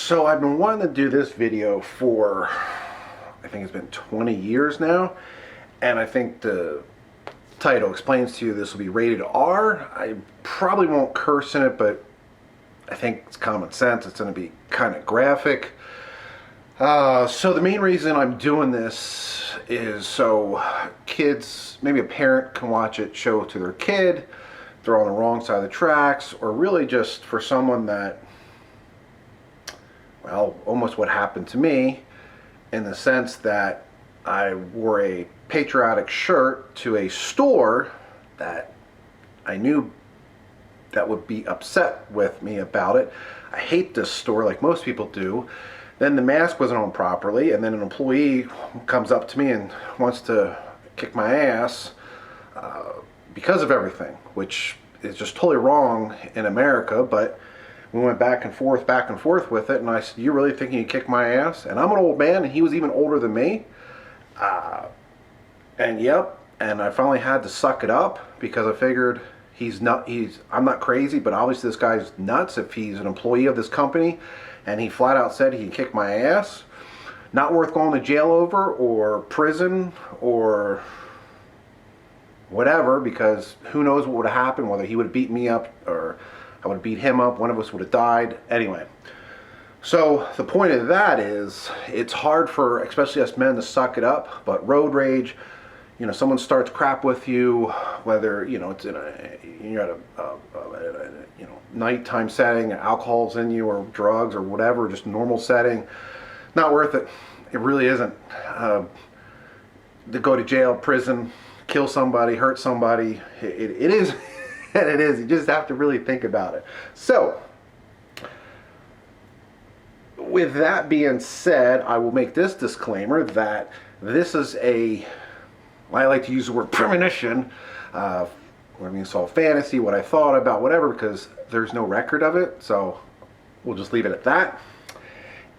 So I've been wanting to do this video for, I think it's been 20 years now, and I think the title explains to you this will be rated R. I probably won't curse in it, but I think it's common sense. It's going to be kind of graphic. So the main reason I'm doing this is so kids, maybe a parent can watch it, show it to their kid, if they're on the wrong side of the tracks, or really just for someone that, well, almost what happened to me, in the sense that I wore a patriotic shirt to a store that I knew that would be upset with me about it. I hate this store like most people do. Then the mask wasn't on properly, and then an employee comes up to me and wants to kick my ass because of everything, which is just totally wrong in America. But we went back and forth with it, and I said, "You really think you can kick my ass?" And I'm an old man, and he was even older than me. And I finally had to suck it up because I figured I'm not crazy, but obviously this guy's nuts if he's an employee of this company, and he flat out said he can kick my ass. Not worth going to jail over, or prison, or whatever, because who knows what would have happened, whether he would have beat me up or I would have beat him up, one of us would have died. Anyway, so the point of that is, it's hard for, especially us men, to suck it up, but road rage, someone starts crap with you, whether, it's you're at a nighttime setting, alcohol's in you, or drugs, or whatever, just normal setting, not worth it. It really isn't. To go to jail, prison, kill somebody, hurt somebody, it is. And it is. You just have to really think about it. So, with that being said, I will make this disclaimer that this is I like to use the word premonition, it's all fantasy, what I thought about, whatever, because there's no record of it, so we'll just leave it at that.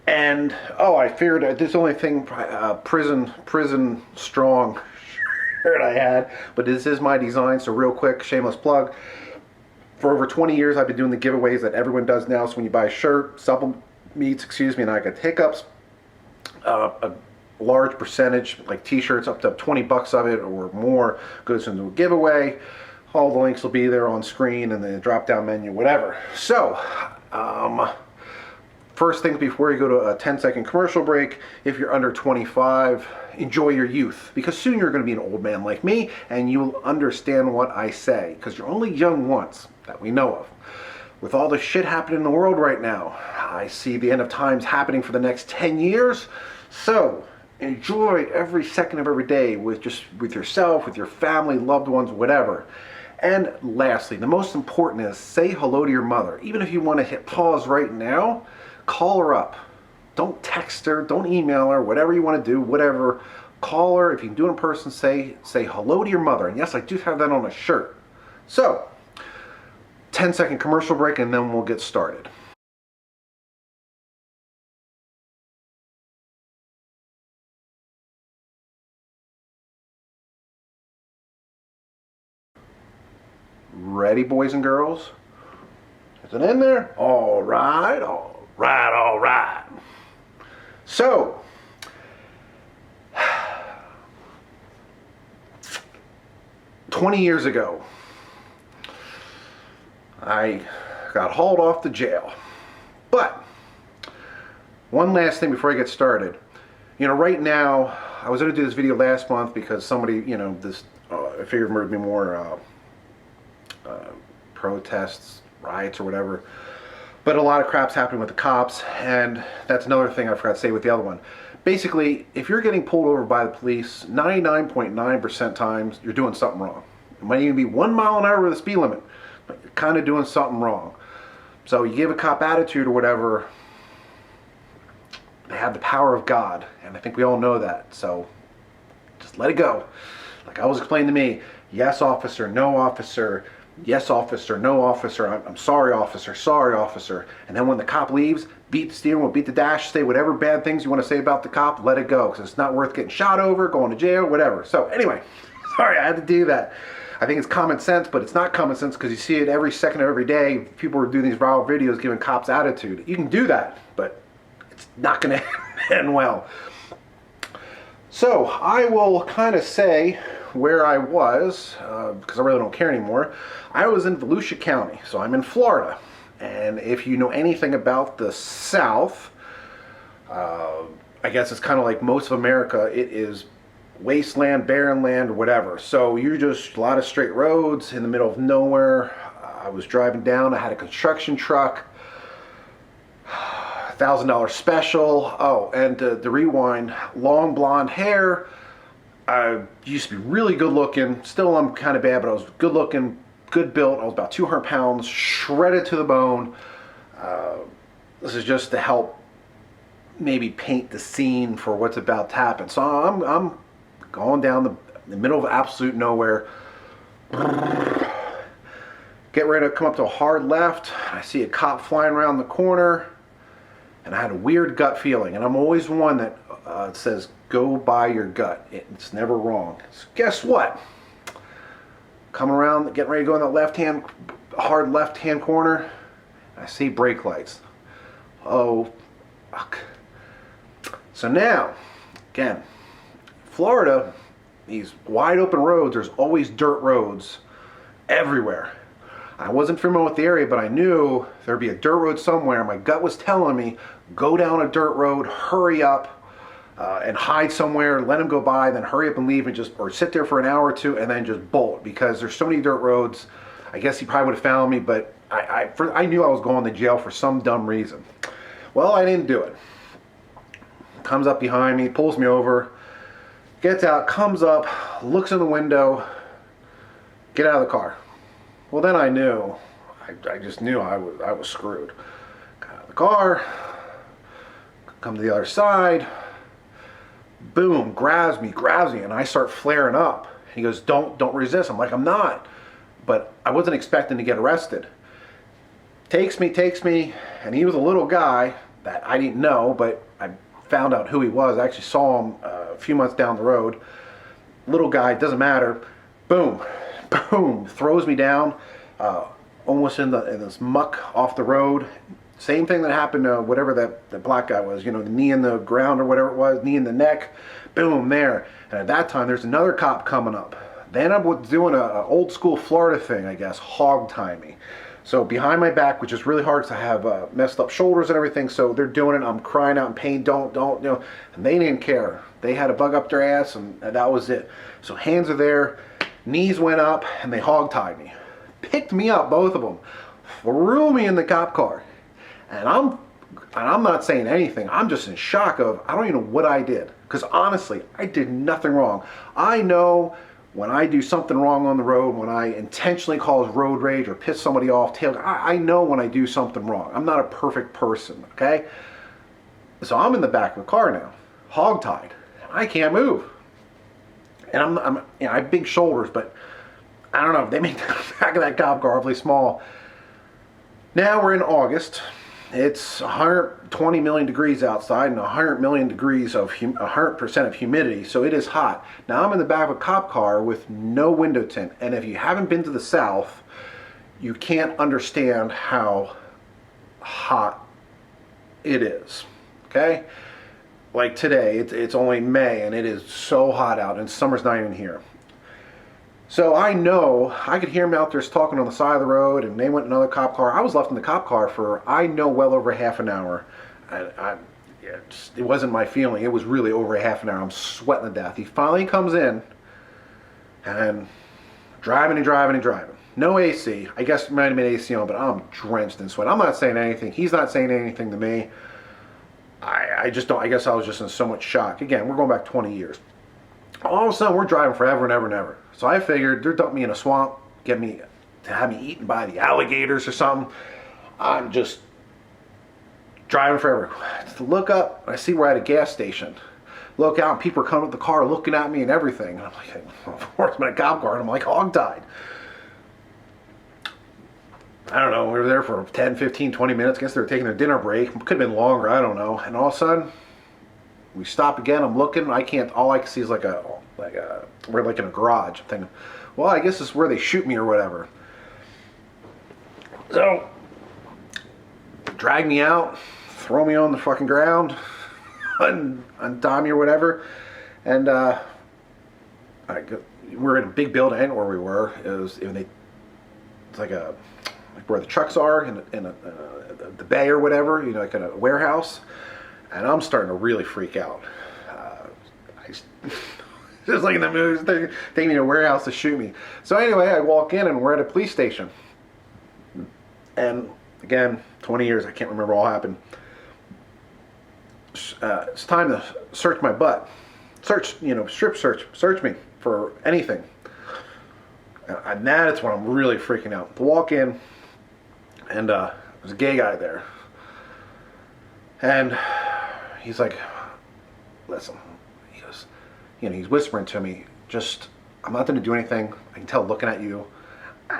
And, I figured this is the only thing, prison strong shirt I had, but this is my design, so real quick, shameless plug. For over 20 years, I've been doing the giveaways that everyone does now. So when you buy a shirt, supplement meats, and I get hiccups, a large percentage, like t-shirts, up to 20 bucks of it or more, goes into a giveaway. All the links will be there on screen and the drop-down menu, whatever. So, first thing before you go to a 10-second commercial break, if you're under 25, enjoy your youth, because soon you're going to be an old man like me, and you'll understand what I say, because you're only young once, that we know of. With all the shit happening in the world right now, I see the end of times happening for the next 10 years, so enjoy every second of every day with yourself, with your family, loved ones, whatever. And lastly, the most important is say hello to your mother. Even if you want to hit pause right now, call her up. Don't text her, don't email her, whatever you want to do, whatever. Call her. If you can do it in person, say hello to your mother. And yes, I do have that on a shirt. So, 10-second commercial break, and then we'll get started. Ready, boys and girls? Is it in there? All right, all right, all right. So, "20 years ago, I got hauled off to jail. But, one last thing before I get started. Right now, I was going to do this video last month because somebody, I figured there would be more protests, riots, or whatever. But a lot of crap's happening with the cops, and that's another thing I forgot to say with the other one. Basically, if you're getting pulled over by the police, 99.9% times, you're doing something wrong. It might even be 1 mile an hour over the speed limit, but you're kind of doing something wrong. So you give a cop attitude or whatever, they have the power of God, and I think we all know that. So just let it go. Like I was explaining to me, yes officer, no officer, yes officer, no officer, I'm sorry officer, and then when the cop leaves, beat the steering wheel, beat the dash, say whatever bad things you want to say about the cop, let it go, because it's not worth getting shot over, going to jail, whatever. So anyway, sorry I had to do that. I think it's common sense, but it's not common sense because you see it every second of every day. People are doing these viral videos giving cops attitude. You can do that, but it's not going to end well. So I will kind of say where I was, because I really don't care anymore. I was in Volusia County, so I'm in Florida. And if you know anything about the South, I guess it's kind of like most of America. It is wasteland, barren land, or whatever. So you're just a lot of straight roads in the middle of nowhere. I was driving down. I had a construction truck. $1,000 special. Oh, and the rewind, long blonde hair. I used to be really good looking. Still, I'm kind of bad, but I was good looking, good built. I was about 200 pounds, shredded to the bone. This is just to help maybe paint the scene for what's about to happen. So I'm going down the middle of absolute nowhere. Get ready to come up to a hard left. I see a cop flying around the corner. And I had a weird gut feeling. And I'm always one that says, go by your gut. It's never wrong. So guess what? Coming around, getting ready to go in the hard left-hand corner. I see brake lights. Oh, fuck. So now, again, Florida, these wide open roads, there's always dirt roads everywhere. I wasn't familiar with the area, but I knew there'd be a dirt road somewhere. My gut was telling me, go down a dirt road, hurry up, and hide somewhere, let him go by, then hurry up and leave, and or sit there for an hour or two, and then just bolt, because there's so many dirt roads. I guess he probably would have found me, but I knew I was going to jail for some dumb reason. Well, I didn't do it. Comes up behind me, pulls me over, gets out, comes up, looks in the window, get out of the car. Well, then I knew, I just knew I was screwed. Got out of the car, come to the other side, boom, grabs me, and I start flaring up. He goes, don't resist. I'm like, I'm not. But I wasn't expecting to get arrested. Takes me, and he was a little guy that I didn't know, but I found out who he was. I actually saw him a few months down the road. Little guy, doesn't matter. Boom, throws me down, almost in this muck off the road. Same thing that happened to whatever that black guy was, the knee in the ground or whatever it was, knee in the neck, boom, there. And at that time, there's another cop coming up. Then I was doing an old school Florida thing, I guess, hog tie me. So behind my back, which is really hard because I have messed up shoulders and everything, so they're doing it, I'm crying out in pain, don't, and they didn't care. They had a bug up their ass, and that was it. So hands are there, knees went up, and they hog tied me. Picked me up, both of them, threw me in the cop car. And I'm not saying anything. I'm just in shock of, I don't even know what I did. Because honestly, I did nothing wrong. I know when I do something wrong on the road, when I intentionally cause road rage or piss somebody off, I know when I do something wrong. I'm not a perfect person, okay? So I'm in the back of the car now, hog-tied. I can't move. And I have big shoulders, but I don't know. They make the back of that cop car awfully small. Now we're in August. It's 120 million degrees outside and 100 million degrees of 100% of humidity, so it is hot. Now I'm in the back of a cop car with no window tint, and if you haven't been to the South, you can't understand how hot it is, okay? Like today, it's only May, and it is so hot out, and summer's not even here. So I know, I could hear them out there talking on the side of the road, and they went in another cop car. I was left in the cop car for, I know, well over half an hour. It wasn't my feeling. It was really over half an hour. I'm sweating to death. He finally comes in, and driving. No AC. I guess it might have been AC on, but I'm drenched in sweat. I'm not saying anything. He's not saying anything to me. I just don't, I guess I was just in so much shock. Again, we're going back 20 years. All of a sudden, we're driving forever and ever and ever. So I figured they're dumping me in a swamp, have me eaten by the alligators or something. I'm just driving forever. Look up, I see we're at a gas station. Look out, and people are coming up the car looking at me and everything. And I'm like, of course, I'm in a cop car, and I'm like hog-tied. I don't know, we were there for 10, 15, 20 minutes. I guess they were taking their dinner break. Could have been longer, I don't know. And all of a sudden, we stop again. I'm looking. All I can see is we're like in a garage. I'm thinking, well, I guess this is where they shoot me or whatever. So, drag me out, throw me on the fucking ground, untie me or whatever. And we're in a big building where we were. It's like where the trucks are in the bay or whatever, like in a warehouse. And I'm starting to really freak out. Just like in the movies, they're taking me to a warehouse to shoot me. So anyway, I walk in and we're at a police station. And again, 20 years, I can't remember all happened. It's time to search my butt. Strip search me for anything. And that's when I'm really freaking out. To walk in, and there's a gay guy there. And he's like, listen, he goes, he's whispering to me, I'm not going to do anything. I can tell looking at you,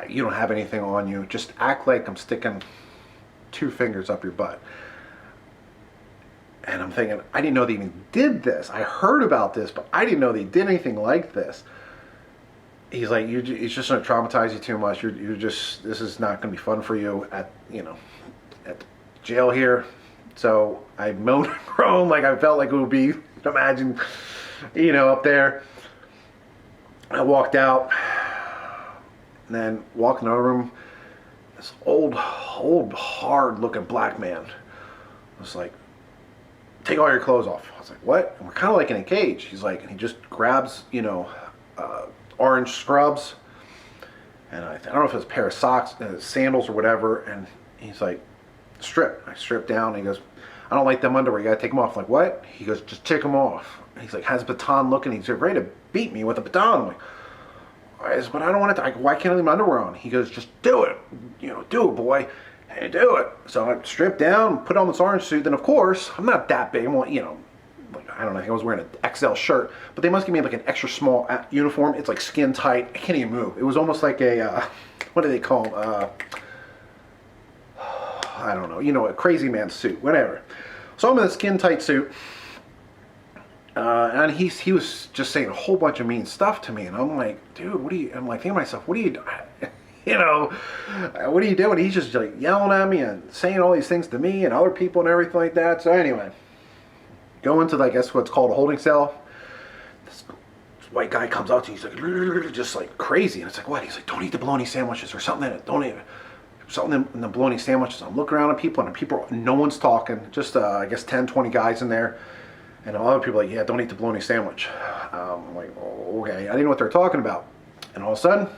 you don't have anything on you. Just act like I'm sticking 2 fingers up your butt. And I'm thinking, I didn't know they even did this. I heard about this, but I didn't know they did anything like this. He's like, it's just going to traumatize you too much. This is not going to be fun for you at jail here. So I moaned and groaned like I felt like it would be, imagine, up there. I walked out, and then walked in another room. This old, hard-looking black man was like, take all your clothes off. I was like, what? And we're kind of like in a cage. He's like, and he just grabs, orange scrubs, and I don't know if it was a pair of socks, sandals or whatever, and he's like, strip. I stripped down, and he goes, I don't like them underwear, you gotta take them off. I'm like, what? He goes, just take them off. And he's like, has a baton looking, he's ready to beat me with a baton. I'm like, but I don't want to, why can't I leave my underwear on? He goes, just do it, do it, boy, and do it. So I stripped down, put on this orange suit, then of course, I'm not that big, I'm like, I don't know, I think I was wearing an XL shirt, but they must give me like an extra small uniform. It's like skin tight, I can't even move. It was almost like a, what do they call them? I don't know, a crazy man suit, whatever. So I'm in a skin tight suit, and he was just saying a whole bunch of mean stuff to me, and I'm like, dude, I'm like thinking to myself, what are you doing? What are you doing? He's just like yelling at me and saying all these things to me and other people and everything like that. So anyway, go into, I guess, what's called a holding cell. This white guy comes out to you, he's like, just like crazy. And it's like, what? He's like, don't eat the bologna sandwiches or something in it. Don't eat something in the bologna sandwiches. I'm looking around at people, and no one's talking. Just, I guess, 10, 20 guys in there. And a lot of people are like, yeah, don't eat the bologna sandwich. I'm like, oh, okay. I didn't know what they were talking about. And all of a sudden,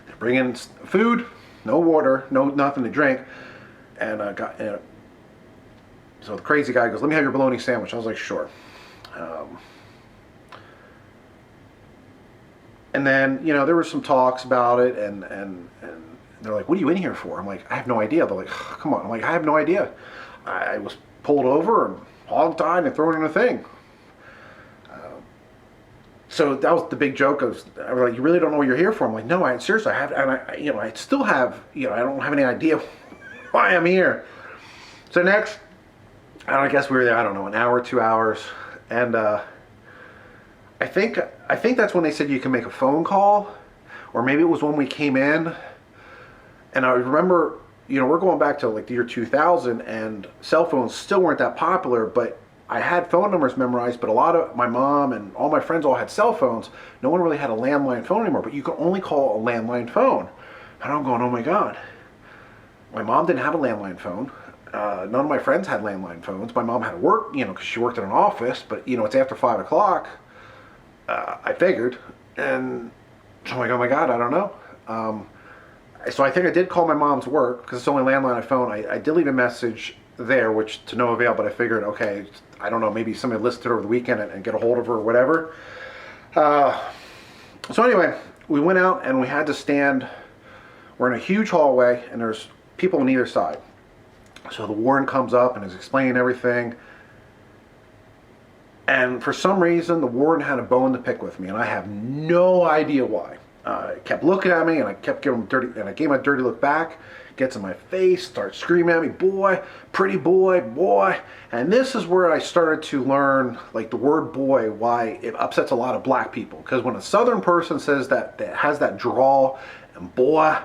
they're bringing food, no water, nothing to drink. And so the crazy guy goes, let me have your bologna sandwich. I was like, sure. And then, there were some talks about it, and they're like, what are you in here for? I'm like, I have no idea. They're like, come on. I'm like, I have no idea. I was pulled over and hog-tied and thrown in a thing. So that was the big joke. I was like, you really don't know what you're here for? I'm like, no, seriously, I have, and I still have, I don't have any idea why I'm here. So next, I guess we were there, I don't know, an hour, 2 hours, and I think that's when they said you can make a phone call, or maybe it was when we came in. And I remember, we're going back to like the year 2000, and cell phones still weren't that popular, but I had phone numbers memorized, but a lot of my mom and all my friends all had cell phones. No one really had a landline phone anymore, but you could only call a landline phone. And I'm going, oh my God. My mom didn't have a landline phone. None of my friends had landline phones. My mom had to work, because she worked in an office, but it's after 5 o'clock. I figured, and so I'm like, oh my God, I don't know. So I think I did call my mom's work, because it's only landline phone. I did leave a message there, which to no avail, but I figured, okay, I don't know, maybe somebody listed over the weekend and get a hold of her or whatever. So anyway, we went out and we had to stand. We're in a huge hallway, and there's people on either side. So the warden comes up and is explaining everything. And for some reason, the warden had a bone to pick with me, and I have no idea why. Kept looking at me, and I kept giving him dirty, and I gave him a dirty look back. Gets in my face, starts screaming at me, boy, pretty boy, boy. And this is where I started to learn, like, the word boy, why it upsets a lot of black people. Because when a southern person says that has that drawl and boy,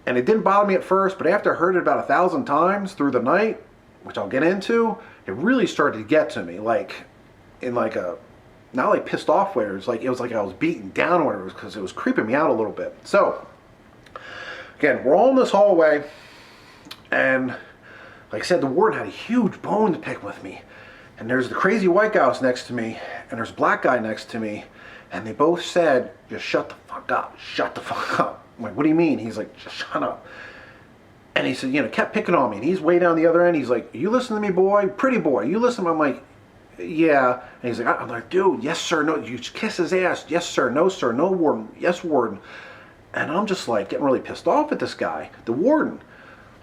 and it didn't bother me at first, but after I heard it about 1,000 times through the night, which I'll get into, it really started to get to me, like in like a, not like pissed off way, it was like I was beaten down or whatever, because it was creeping me out a little bit. So again, we're all in this hallway, and like I said, the warden had a huge bone to pick with me. And there's the crazy white guy next to me, and there's a black guy next to me, and they both said, just shut the fuck up, shut the fuck up. I'm like, what do you mean? He's like, just shut up. And he said, you know, kept picking on me, and he's way down the other end. He's like, you listen to me, boy, pretty boy, you listen. I'm like, yeah. And he's like, I'm like, dude, yes sir, no, you kiss his ass, yes sir, no warden, yes warden. And I'm just like getting really pissed off at this guy, the warden.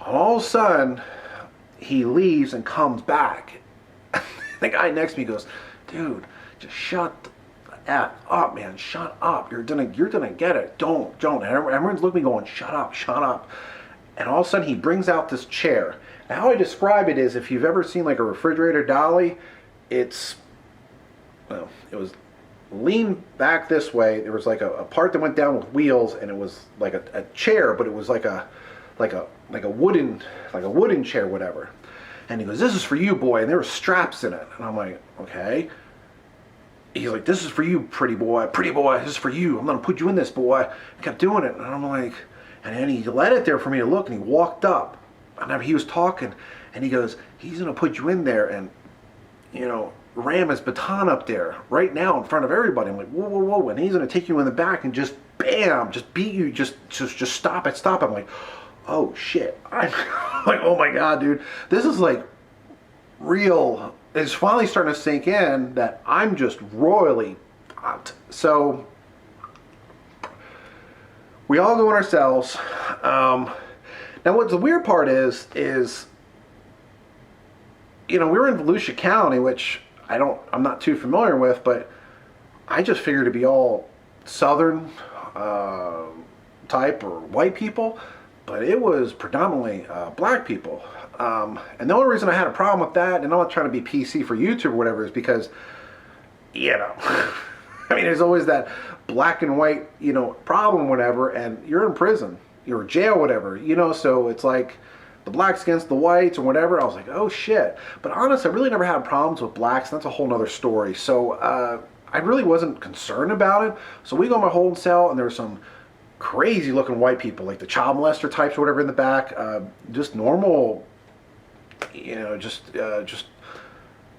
All of a sudden, he leaves and comes back. The guy next to me goes, dude, just shut the F up, man. Shut up. You're gonna get it. Don't. And everyone's looking at me going, shut up, shut up. And all of a sudden he brings out this chair. Now how I describe it is, if you've ever seen like a refrigerator dolly, it's, well, it was leaned back this way. There was like a part that went down with wheels, and it was like a chair, but it was like a wooden chair, whatever. And he goes, this is for you, boy. And there were straps in it. And I'm like, okay. He's like, this is for you, pretty boy, this is for you. I'm going to put you in this, boy. He kept doing it. And I'm like, and then he let it there for me to look, and he walked up. And he was talking, and he goes, he's going to put you in there and, you know, ram his baton up there right now in front of everybody. I'm like, whoa, whoa, whoa. And he's going to take you in the back and just, bam, just beat you. Just stop it. I'm like, oh shit. I'm like, oh my God, dude, this is like real. It's finally starting to sink in that I'm just royally fucked. So we all go in ourselves. Now what the weird part is, you know, we were in Volusia County, which I'm not too familiar with, but I just figured to be all Southern type or white people. But it was predominantly black people. And the only reason I had a problem with that, and I'm not trying to be PC for YouTube or whatever, is because, you know, I mean, there's always that black and white, you know, problem, whatever, and you're in prison, you're in jail, whatever, you know, so it's like the blacks against the whites or whatever. I was like, oh shit. But honestly, I really never had problems with blacks, and that's a whole nother story. So I really wasn't concerned about it. So we go in my holding cell, and there was some crazy looking white people, like the child molester types or whatever in the back, just normal, you know, just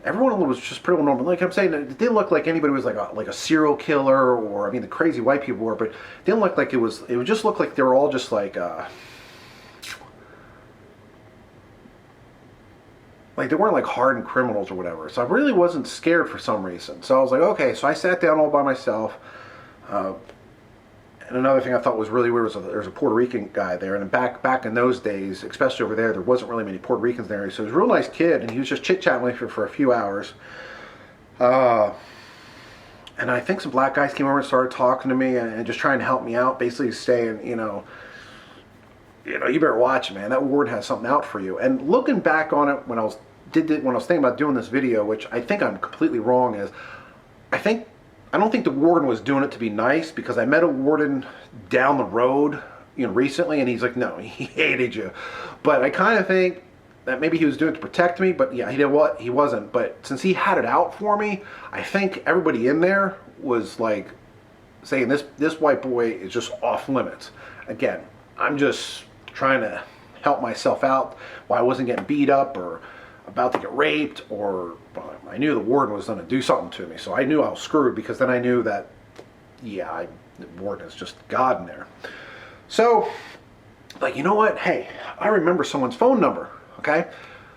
everyone was just pretty normal. Like I'm saying, it didn't look like anybody was like a serial killer, or, I mean, the crazy white people were, but it didn't look like it would just look like they were all just like they weren't like hardened criminals or whatever. So I really wasn't scared for some reason. So I was like, okay. So I sat down all by myself. And another thing I thought was really weird was there was a Puerto Rican guy there, and back in those days, especially over there wasn't really many Puerto Ricans there. So he was a real nice kid, and he was just chit-chatting with me for a few hours. And I think some black guys came over and started talking to me and just trying to help me out, basically saying, you know, you better watch it, man. That warden has something out for you. And looking back on it, when I was thinking about doing this video, which I think I'm completely wrong, is I don't think the warden was doing it to be nice, because I met a warden down the road, you know, recently, and he's like, no, he hated you. But I kind of think that maybe he was doing it to protect me, but yeah, he wasn't. But since he had it out for me, I think everybody in there was like saying this white boy is just off limits. Again, I'm just trying to help myself out while I wasn't getting beat up or about to get raped, or I knew the warden was going to do something to me, so I knew I was screwed, because then I knew that, yeah, the warden is just God in there. So, like, you know what? Hey, I remember someone's phone number, okay?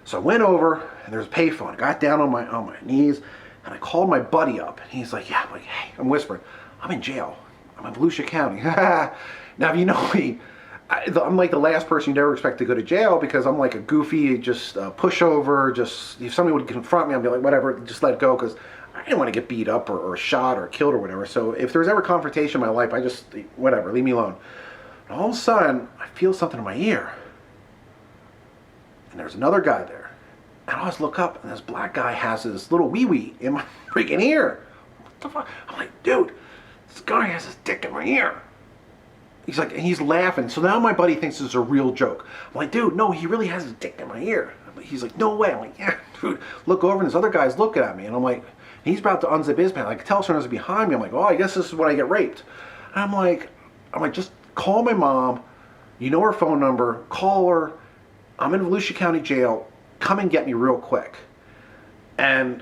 So I went over, and there's a payphone. I got down on my knees, and I called my buddy up, and he's like, yeah, I'm like, hey, I'm whispering, I'm in jail. I'm in Volusia County. Now, if you know me, I'm like the last person you'd ever expect to go to jail, because I'm like a goofy, just pushover. Just if somebody would confront me, I'd be like, whatever, just let it go, because I didn't want to get beat up or shot or killed or whatever. So if there's ever confrontation in my life, I just, whatever, leave me alone. And all of a sudden, I feel something in my ear, and there's another guy there, and I always look up, and this black guy has this little wee-wee in my freaking ear. What the fuck? I'm like, dude, this guy has his dick in my ear. He's like, and he's laughing. So now my buddy thinks it's a real joke. I'm like, dude, no, he really has his dick in my ear. he's like, no way. I'm like, yeah, dude. Look over, and this other guy's looking at me, and I'm like, he's about to unzip his pants. I can tell someone's behind me. I'm like, oh, I guess this is when I get raped. And I'm like, just call my mom. You know her phone number. Call her. I'm in Volusia County Jail. Come and get me real quick. And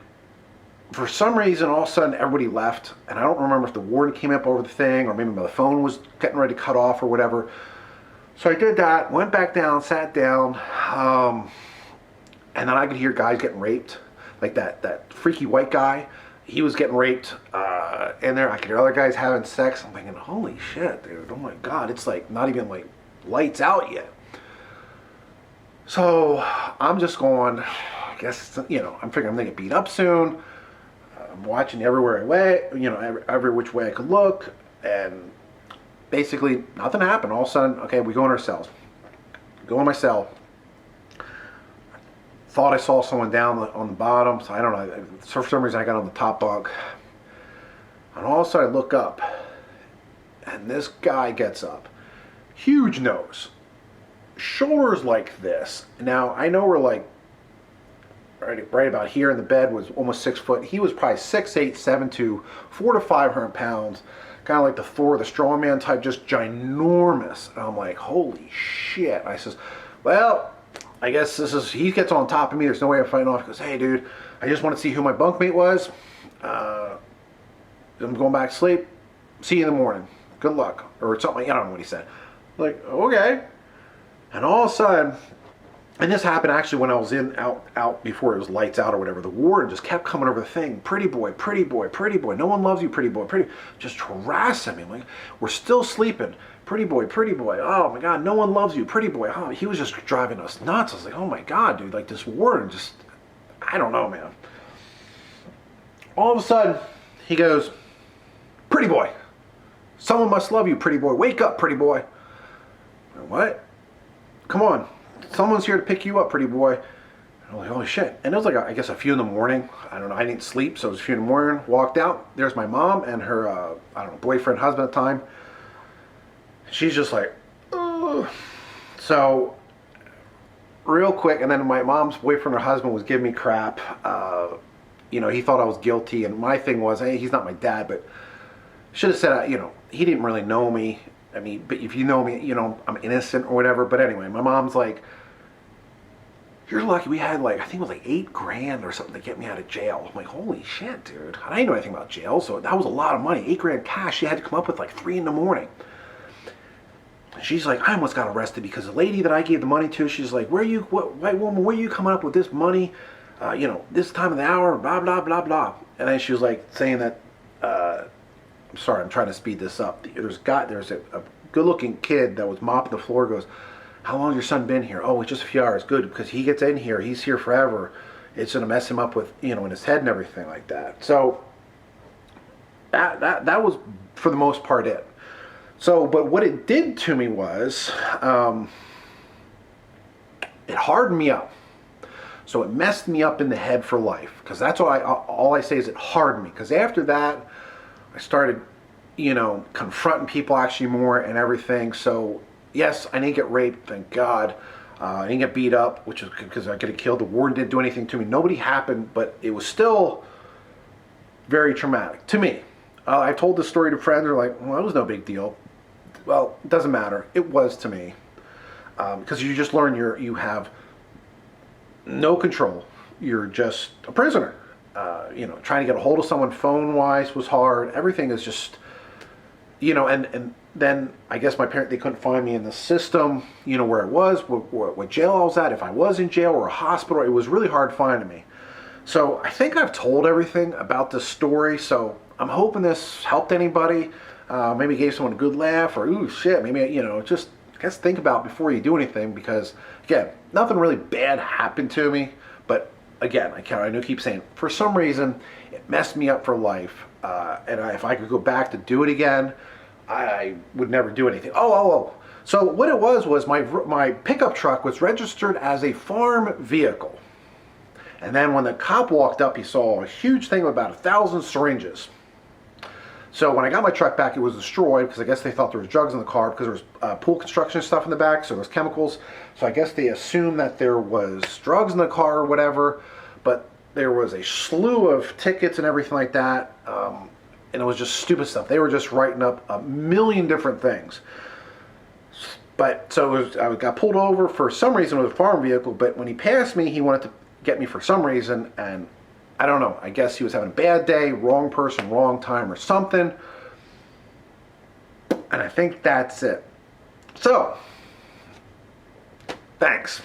for some reason, all of a sudden, everybody left. And I don't remember if the warden came up over the thing, or maybe the phone was getting ready to cut off or whatever. So I did that, went back down, sat down, and then I could hear guys getting raped. Like that freaky white guy, he was getting raped in there. I could hear other guys having sex. I'm thinking, holy shit, dude, oh my God, it's like not even like lights out yet. So I'm just going, I guess, I'm figuring I'm gonna get beat up soon. I'm watching everywhere every which way I could look, and basically nothing happened. All of a sudden, okay, we go in our cells. Go in my cell. Thought I saw someone down on the bottom, so I don't know. For some reason, I got on the top bunk, and all of a sudden, I look up, and this guy gets up. Huge nose, shoulders like this. Now I know we're like right about here in the bed, was almost 6 foot. He was probably 6'8", 7'2", 400 to 500 pounds, kind of like the Thor, the strongman type, just ginormous. And I'm like, holy shit. I says, well, I guess he gets on top of me. There's no way of fighting off. He goes, hey, dude, I just want to see who my bunkmate was. I'm going back to sleep. See you in the morning. Good luck. Or something. I don't know what he said. Like, okay. And all of a sudden, and this happened actually when I was out before it was lights out or whatever. The warden just kept coming over the thing. Pretty boy, pretty boy, pretty boy. No one loves you, pretty boy, pretty. Just harassing me. Like, we're still sleeping. Pretty boy, pretty boy. Oh my God, no one loves you, pretty boy. Oh, he was just driving us nuts. I was like, oh my God, dude. Like this warden just, I don't know, man. All of a sudden, he goes, pretty boy. Someone must love you, pretty boy. Wake up, pretty boy. What? Come on. Someone's here to pick you up, pretty boy. And I'm like, holy shit. And it was like, I guess a few in the morning. I don't know. I didn't sleep, so it was a few in the morning. Walked out. There's my mom and her, I don't know, boyfriend, husband at the time. She's just like, ugh. So, real quick, and then my mom's boyfriend or husband was giving me crap. He thought I was guilty, and my thing was, hey, he's not my dad, but should have said, he didn't really know me. I mean, but if you know me, I'm innocent or whatever. But anyway, my mom's like, you're lucky we had I think it was like $8,000 or something to get me out of jail. I'm like, holy shit, dude. I didn't know anything about jail, so that was a lot of money. $8,000 cash. She had to come up with 3 in the morning. She's like, I almost got arrested because the lady that I gave the money to, she's like, white woman, where are you coming up with this money? This time of the hour, blah, blah, blah, blah. And then she was like saying that, I'm sorry, I'm trying to speed this up. There's a good-looking kid that was mopping the floor, goes, how long has your son been here? Oh, it's just a few hours. Good, because he gets in here, he's here forever. It's going to mess him up with, in his head and everything like that. So that was, for the most part, it. So, but what it did to me was, it hardened me up. So it messed me up in the head for life. Because that's all I say is it hardened me. Because after that, I started, confronting people actually more and everything. So, yes, I didn't get raped, thank God. I didn't get beat up, which is because I could have killed. The warden didn't do anything to me. Nobody happened, but it was still very traumatic to me. I've told this story to friends. They're like, well, that was no big deal. Well, it doesn't matter. It was to me. Because you just learn you have no control. You're just a prisoner. Trying to get a hold of someone phone-wise was hard. Everything is just, and then I guess my parents, they couldn't find me in the system, where I was, what jail I was at, if I was in jail or a hospital. It was really hard finding me. So I think I've told everything about this story, so I'm hoping this helped anybody. Maybe gave someone a good laugh, or ooh shit, maybe just I guess think about before you do anything, because again, nothing really bad happened to me, but again, I keep saying, for some reason it messed me up for life, and if I could go back to do it again, I would never do anything. So what it was my pickup truck was registered as a farm vehicle, and then when the cop walked up, he saw a huge thing with about 1,000 syringes. So when I got my truck back, it was destroyed because I guess they thought there was drugs in the car because there was pool construction stuff in the back, so there was chemicals. So I guess they assumed that there was drugs in the car or whatever, but there was a slew of tickets and everything like that, and it was just stupid stuff. They were just writing up a million different things. But so I got pulled over for some reason with a farm vehicle, but when he passed me, he wanted to get me for some reason, and I don't know. I guess he was having a bad day, wrong person, wrong time or something. And I think that's it. So, thanks.